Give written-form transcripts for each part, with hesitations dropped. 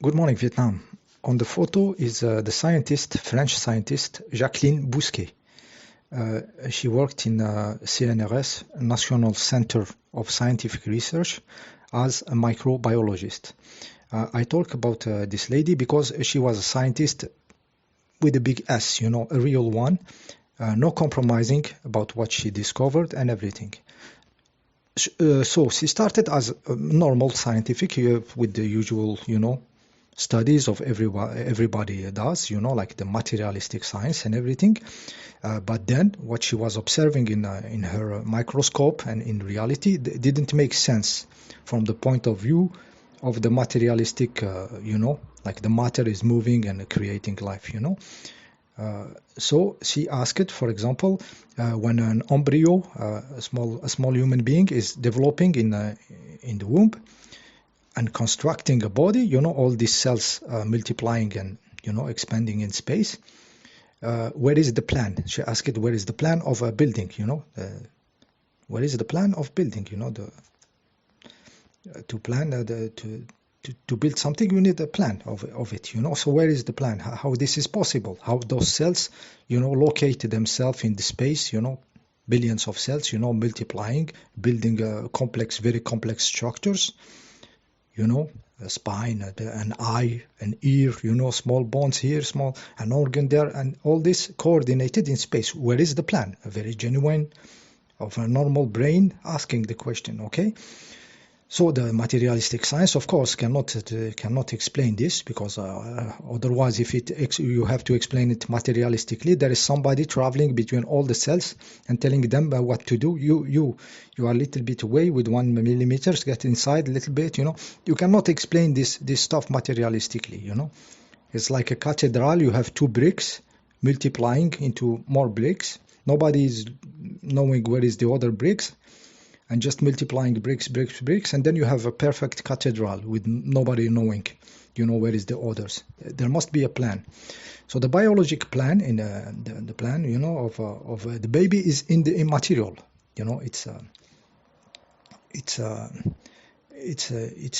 Good morning, Vietnam. On the photo is the scientist, French scientist, Jacqueline Bousquet. She worked in CNRS, National Center of Scientific Research, as a microbiologist. I talk about this lady because she was a scientist with a big S, you know, a real one, no compromising about what she discovered and everything. So she started as a normal scientific with the usual, you know, studies of everybody does, you know, like the materialistic science and everything. But then what she was observing in her microscope and in reality didn't make sense from the point of view of the materialistic, you know, like the matter is moving and creating life, you know. So she asked, for example, when an embryo, a small human being, is developing in the womb and constructing a body, you know, all these cells multiplying and, you know, expanding in space. Where is the plan? She asked, where is the plan of a building? You know, where is the plan of building? You know, to plan to build something, you need a plan of it. You know, so where is the plan? How this is possible? How those cells, you know, locate themselves in the space? You know, billions of cells, you know, multiplying, building complex, very complex structures. You know, a spine, an eye, an ear, you know, small bones here, small, an organ there, and all this coordinated in space. Where is the plan? A very genuine of a normal brain asking the question, okay? So the materialistic science, of course, cannot explain this because otherwise, if you have to explain it materialistically, there is somebody traveling between all the cells and telling them what to do. You are a little bit away with 1 millimeter, get inside a little bit. You know, you cannot explain this stuff materialistically. You know, it's like a cathedral. You have 2 bricks multiplying into more bricks. Nobody is knowing where is the other bricks, and just multiplying bricks, and then you have a perfect cathedral with nobody knowing, you know, where is the others. There must be a plan. So the biologic plan, in the plan, you know, of the baby is in the immaterial. You know, it's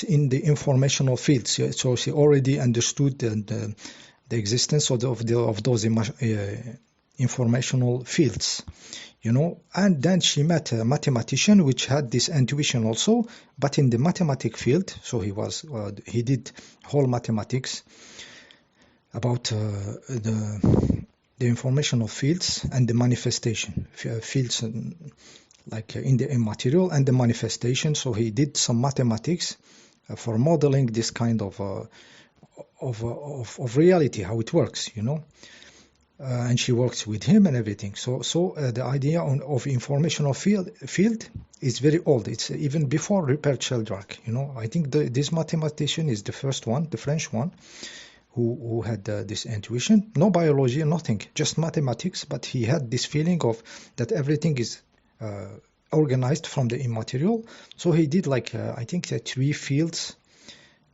in the informational fields. So she already understood the existence of those informational fields, you know. And then she met a mathematician which had this intuition also, but in the mathematic field. So he did whole mathematics about the informational fields and the manifestation fields, like in the immaterial and the manifestation. So he did some mathematics for modeling this kind of reality, how it works, you know. And she works with him and everything. So the idea of informational field is very old. It's even before Rupert Sheldrake. You know, I think this mathematician is the first one, the French one, who had this intuition. No biology, nothing, just mathematics. But he had this feeling of that everything is organized from the immaterial. So he did like I think 3 fields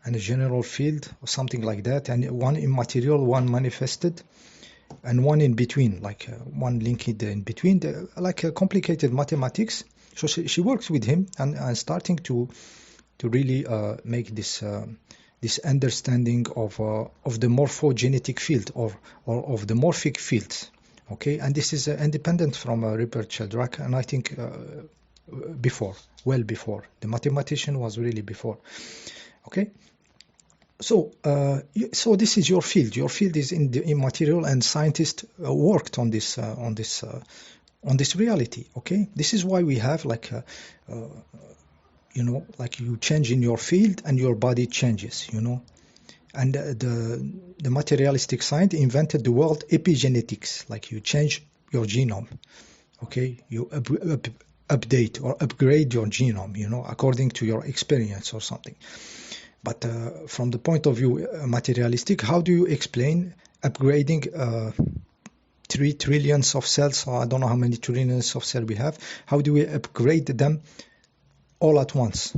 and a general field or something like that, and one immaterial, one manifested, and one in between, like one linked in between, like a complicated mathematics. So she works with him and starting to really make this this understanding of the morphogenetic field or of the morphic fields. Okay, and this is independent from Rupert Sheldrake, and I think well before. The mathematician was really before. Okay. So, so this is your field. Your field is in the immaterial, and scientists worked on this reality. Okay, this is why we have like, you know, like you change in your field and your body changes. You know, and the materialistic science invented the word epigenetics. Like you change your genome. Okay, you update or upgrade your genome. You know, according to your experience or something. But from the point of view materialistic, how do you explain upgrading 3 trillions of cells? Or I don't know how many trillions of cells we have. How do we upgrade them all at once?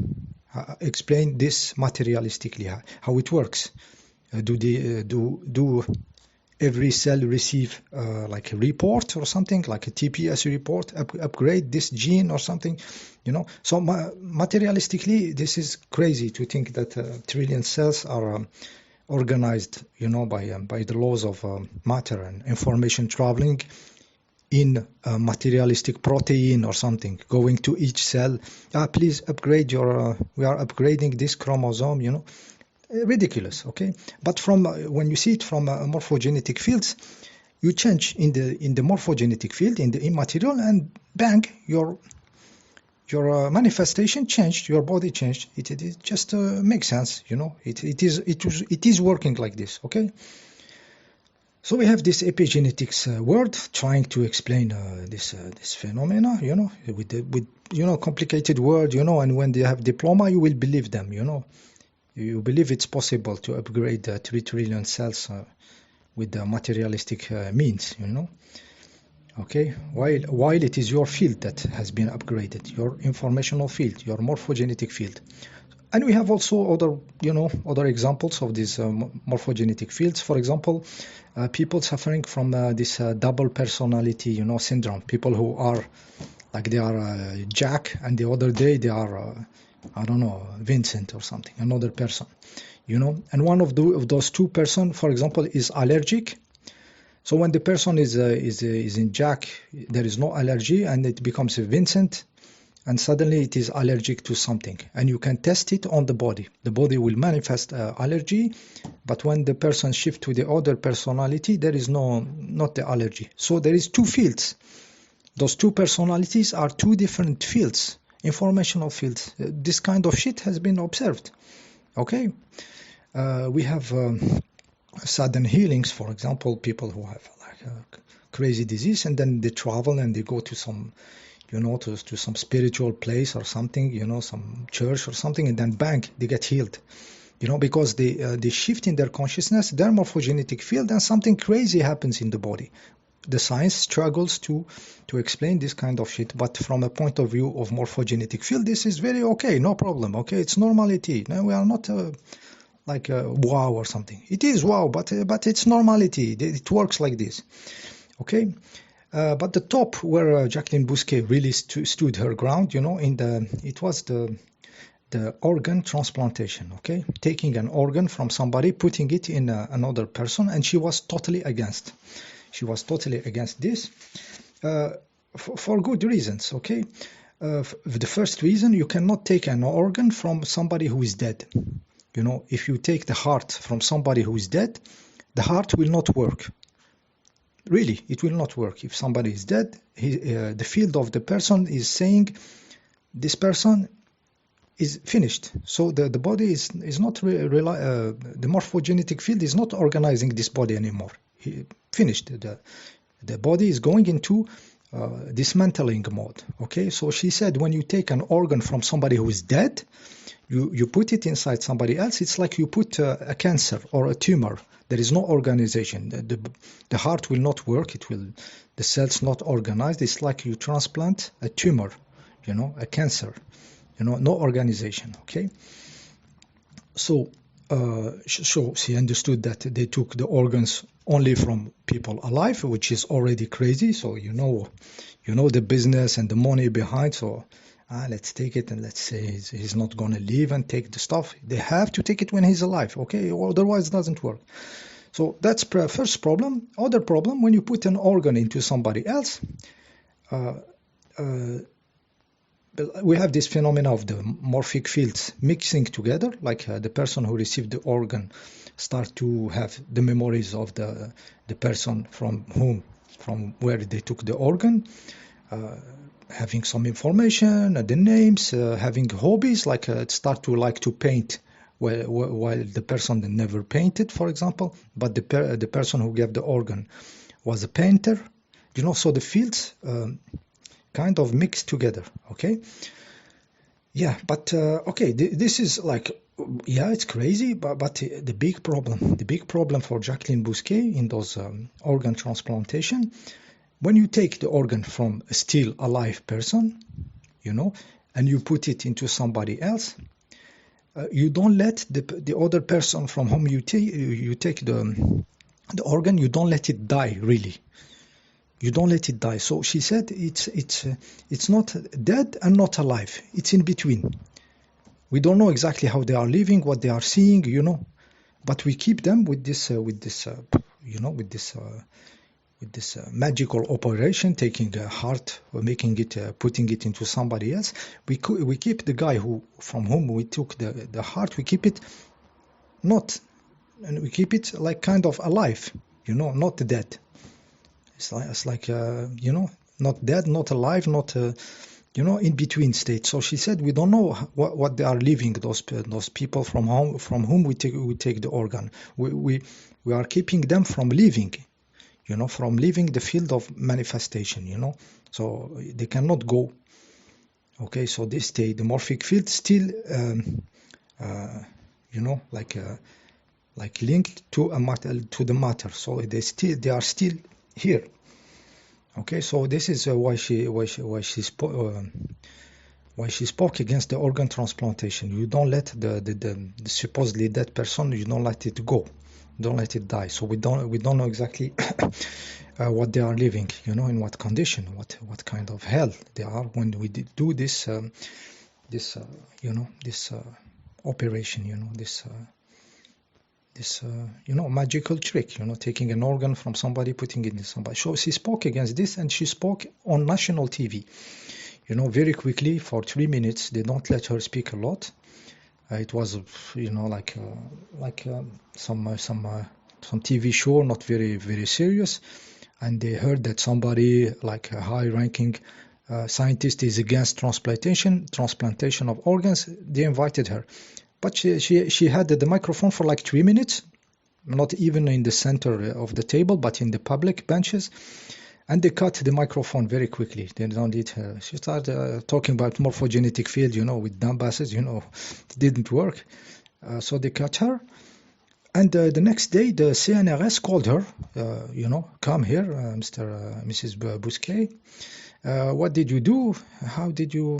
Explain this materialistically, how it works. Do every cell receive like a report or something, like a TPS report, upgrade this gene or something, you know? So materialistically, this is crazy to think that trillion cells are organized, by the laws of matter and information traveling in a materialistic protein or something, going to each cell. Please upgrade your. We are upgrading this chromosome. Ridiculous. Okay, but from when you see it from morphogenetic fields, you change in the morphogenetic field in the immaterial, and bang, your manifestation changed, your body changed. It just makes sense. It is working like this. Okay. So we have this epigenetics word trying to explain this phenomena, with complicated word, and when they have diploma, you will believe them, You believe it's possible to upgrade 3 trillion cells with the materialistic means, Okay, while it is your field that has been upgraded, your informational field, your morphogenetic field. And we have also other examples of these morphogenetic fields. For example, people suffering from this double personality, syndrome. People who are like they are Jack, and the other day they are, I don't know, Vincent or something, another person, And one of those two persons, for example, is allergic. So when the person is in Jack, there is no allergy, and it becomes a Vincent. And suddenly it is allergic to something, and you can test it on the body. The body will manifest allergy, but when the person shifts to the other personality, there is not the allergy. So there is two fields. Those two personalities are two different fields, informational fields. This kind of shit has been observed. Okay, we have sudden healings. For example, people who have like a crazy disease, and then they travel and they go to some to some spiritual place or something, some church or something, and then bang, they get healed, because they shift in their consciousness, their morphogenetic field, and something crazy happens in the body. The science struggles to explain this kind of shit, but from a point of view of morphogenetic field, this is very okay, no problem. Okay, it's normality. No, we are not like wow or something. It is wow, but it's normality. It works like this. Okay. But the top where Jacqueline Bousquet really stood her ground, it was the organ transplantation, okay? Taking an organ from somebody, putting it in another person, and she was totally against. She was totally against this for good reasons, okay? The first reason, you cannot take an organ from somebody who is dead. If you take the heart from somebody who is dead, the heart will not work. Really, it will not work. If somebody is dead, the field of the person is saying this person is finished. So the body is not the morphogenetic field is not organizing this body anymore. Finished. The body is going into dismantling mode. Okay, so she said when you take an organ from somebody who is dead, you put it inside somebody else. It's like you put a cancer or a tumor. There is no organization. The heart will not work. The cells not organized. It's like you transplant a tumor, a cancer, no organization. Okay. So she understood that they took the organs only from people alive, which is already crazy. So the business and the money behind. So let's take it, and let's say he's not going to leave and take the stuff. They have to take it when he's alive, okay? Otherwise, it doesn't work. So that's first problem. Other problem, when you put an organ into somebody else, we have this phenomena of the morphic fields mixing together, like the person who received the organ start to have the memories of the person from where they took the organ, having some information, the names, having hobbies, like start to like to paint, while the person never painted, for example, but the person who gave the organ was a painter, so the fields kind of mixed together, okay? Yeah, but okay, this is like, yeah, it's crazy, but the big problem for Jacqueline Bousquet in those organ transplantation, when you take the organ from a still alive person, and you put it into somebody else, you don't let the other person from whom you take the organ, you don't let it die, really. You don't let it die. So she said it's not dead and not alive. It's in between. We don't know exactly how they are living, what they are seeing, but we keep them with this magical operation, taking a heart, making it, putting it into somebody else. We keep the guy from whom we took the heart. We keep it not, and we keep it like kind of alive, not dead. It's like not dead, not alive, not in between state. So she said we don't know what they are living, those people from whom we take the organ. We are keeping them from living, from leaving the field of manifestation, so they cannot go. Okay, so they stay. The morphic field still, like linked to the matter. So they are still here. Okay, so this is why she spoke against the organ transplantation. You don't let the supposedly dead person, you don't let it go, don't let it die. So we don't know exactly what they are living, in what condition, what kind of hell they are when we do this operation, this magical trick, taking an organ from somebody, putting it in somebody. So she spoke against this, and she spoke on national TV, very quickly for 3 minutes. They don't let her speak a lot. It was, like some TV show, not very, very serious. And they heard that somebody like a high-ranking scientist is against transplantation of organs. They invited her. But she had the microphone for like 3 minutes, not even in the center of the table, but in the public benches. And they cut the microphone very quickly. They don't need her. She started talking about morphogenetic field, with dumbasses, it didn't work. So they cut her. And the next day, the CNRS called her, come here, Mrs. Bousquet. What did you do? How did you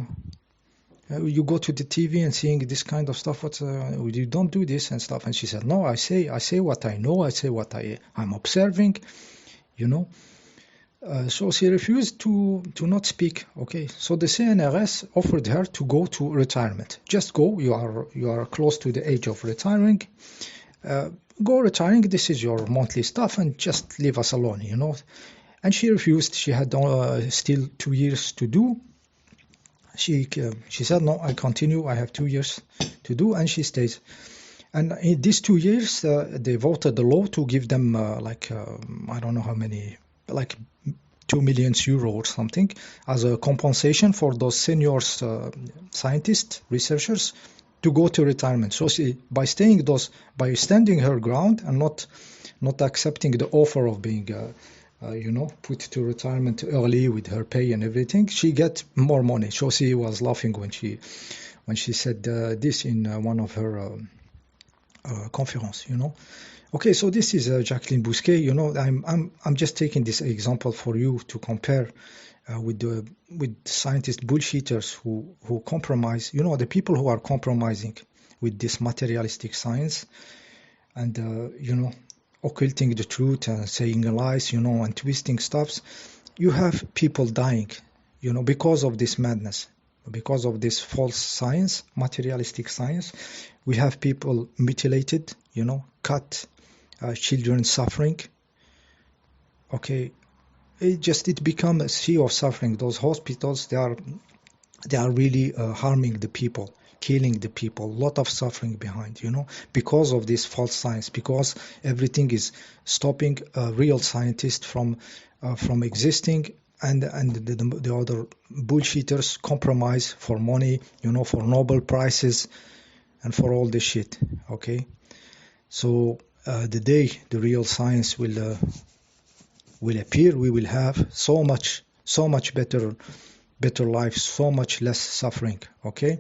go to the TV and seeing this kind of stuff? You don't do this and stuff. And she said, no, I say what I know. I say what I'm observing, So she refused to not speak. Okay, so the CNRS offered her to go to retirement. Just go. You are close to the age of retiring. Go retiring. This is your monthly stuff, and just leave us alone. And she refused. She had still 2 years to do. She said, no, I continue. I have 2 years to do, and she stays. And in these 2 years, they voted the law to give them I don't know how many, like 2 million euro or something, as a compensation for those seniors, scientists, researchers, to go to retirement. So she, by standing her ground and not accepting the offer of being put to retirement early with her pay and everything, she get more money. So she was laughing when she said this in one of her conference. Okay, so this is Jacqueline Bousquet. I'm just taking this example for you to compare with scientist bullshitters who compromise. The people who are compromising with this materialistic science and occulting the truth and saying lies, and twisting stuffs. You have people dying, because of this madness, because of this false science, materialistic science. We have people mutilated, cut, children suffering. Okay, it becomes a sea of suffering. Those hospitals, they are really harming the people, killing the people, a lot of suffering behind, because of this false science, because everything is stopping real scientists from existing, and the other bullshitters compromise for money, for Nobel prizes and for all this shit. Okay, so the day the real science will appear, we will have so much better life, so much less suffering. Okay,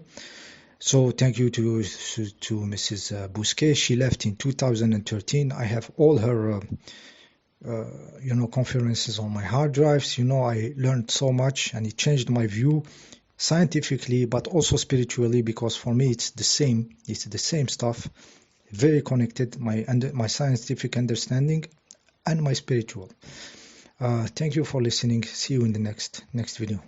so thank you to Mrs. Bousquet. She left in 2013. I have all her conferences on my hard drives. I learned so much, and it changed my view scientifically, but also spiritually, because for me it's the same stuff, very connected, my scientific understanding and my spiritual. Thank you for listening. See you in the next video.